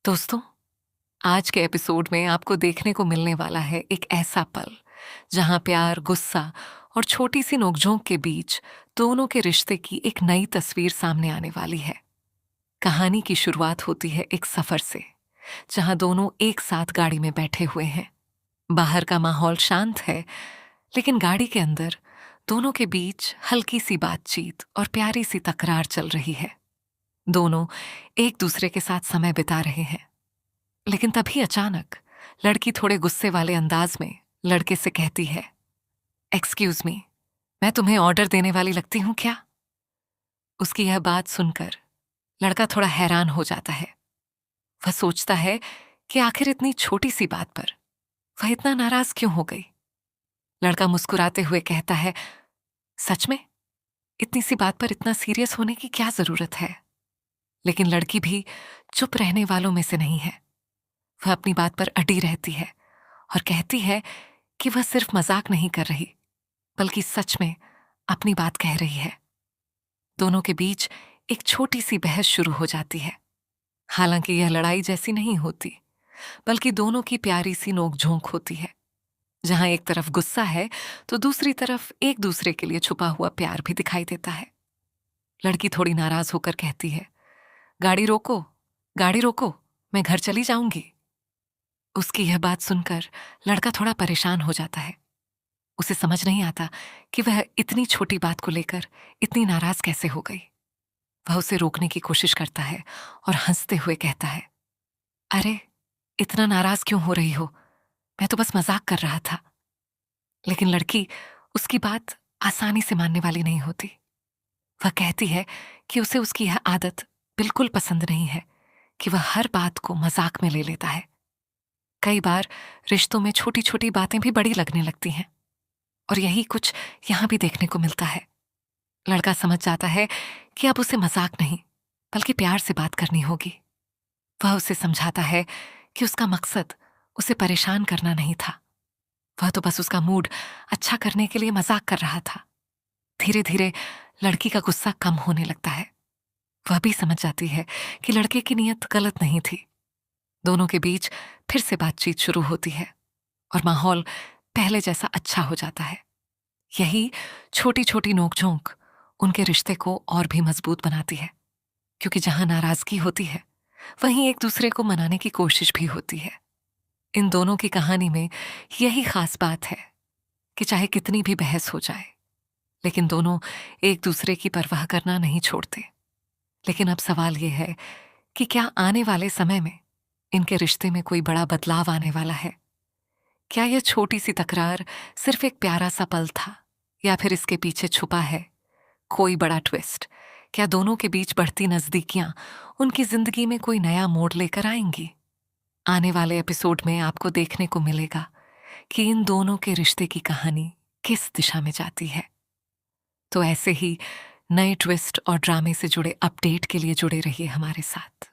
दोस्तों, आज के एपिसोड में आपको देखने को मिलने वाला है एक ऐसा पल जहां प्यार, गुस्सा और छोटी सी नोकझोंक के बीच दोनों के रिश्ते की एक नई तस्वीर सामने आने वाली है। कहानी की शुरुआत होती है एक सफर से, जहां दोनों एक साथ गाड़ी में बैठे हुए हैं। बाहर का माहौल शांत है, लेकिन गाड़ी के अंदर दोनों के बीच हल्की सी बातचीत और प्यारी सी तकरार चल रही है। दोनों एक दूसरे के साथ समय बिता रहे हैं, लेकिन तभी अचानक लड़की थोड़े गुस्से वाले अंदाज में लड़के से कहती है, एक्सक्यूज मी, मैं तुम्हें ऑर्डर देने वाली लगती हूं क्या? उसकी यह बात सुनकर लड़का थोड़ा हैरान हो जाता है। वह सोचता है कि आखिर इतनी छोटी सी बात पर वह इतना नाराज क्यों हो गई। लड़का मुस्कुराते हुए कहता है, सच में इतनी सी बात पर इतना सीरियस होने की क्या जरूरत है? लेकिन लड़की भी चुप रहने वालों में से नहीं है। वह अपनी बात पर अड़ी रहती है और कहती है कि वह सिर्फ मजाक नहीं कर रही, बल्कि सच में अपनी बात कह रही है। दोनों के बीच एक छोटी सी बहस शुरू हो जाती है। हालांकि यह लड़ाई जैसी नहीं होती, बल्कि दोनों की प्यारी सी नोकझोंक होती है। जहां एक तरफ गुस्सा है तो दूसरी तरफ एक दूसरे के लिए छुपा हुआ प्यार भी दिखाई देता है। लड़की थोड़ी नाराज होकर कहती है, गाड़ी रोको, गाड़ी रोको, मैं घर चली जाऊंगी। उसकी यह बात सुनकर लड़का थोड़ा परेशान हो जाता है। उसे समझ नहीं आता कि वह इतनी छोटी बात को लेकर इतनी नाराज कैसे हो गई। वह उसे रोकने की कोशिश करता है और हंसते हुए कहता है, अरे, इतना नाराज क्यों हो रही हो? मैं तो बस मजाक कर रहा था। लेकिन लड़की उसकी बात आसानी से मानने वाली नहीं होती। वह कहती है कि उसे उसकी यह आदत बिल्कुल पसंद नहीं है कि वह हर बात को मजाक में ले लेता है। कई बार रिश्तों में छोटी छोटी बातें भी बड़ी लगने लगती हैं, और यही कुछ यहां भी देखने को मिलता है। लड़का समझ जाता है कि अब उसे मजाक नहीं, बल्कि प्यार से बात करनी होगी। वह उसे समझाता है कि उसका मकसद उसे परेशान करना नहीं था। वह तो बस उसका मूड अच्छा करने के लिए मजाक कर रहा था। धीरे धीरे लड़की का गुस्सा कम होने लगता है। वह भी समझ जाती है कि लड़के की नीयत गलत नहीं थी। दोनों के बीच फिर से बातचीत शुरू होती है और माहौल पहले जैसा अच्छा हो जाता है। यही छोटी छोटी नोकझोंक उनके रिश्ते को और भी मजबूत बनाती है, क्योंकि जहां नाराजगी होती है वहीं एक दूसरे को मनाने की कोशिश भी होती है। इन दोनों की कहानी में यही खास बात है कि चाहे कितनी भी बहस हो जाए, लेकिन दोनों एक दूसरे की परवाह करना नहीं छोड़ते। लेकिन अब सवाल यह है कि क्या आने वाले समय में इनके रिश्ते में कोई बड़ा बदलाव आने वाला है? क्या यह छोटी सी तकरार सिर्फ एक प्यारा सा पल था, या फिर इसके पीछे छुपा है कोई बड़ा ट्विस्ट? क्या दोनों के बीच बढ़ती नजदीकियां उनकी जिंदगी में कोई नया मोड़ लेकर आएंगी? आने वाले एपिसोड में आपको देखने को मिलेगा कि इन दोनों के रिश्ते की कहानी किस दिशा में जाती है। तो ऐसे ही नए ट्विस्ट और ड्रामे से जुड़े अपडेट के लिए जुड़े रहिए हमारे साथ।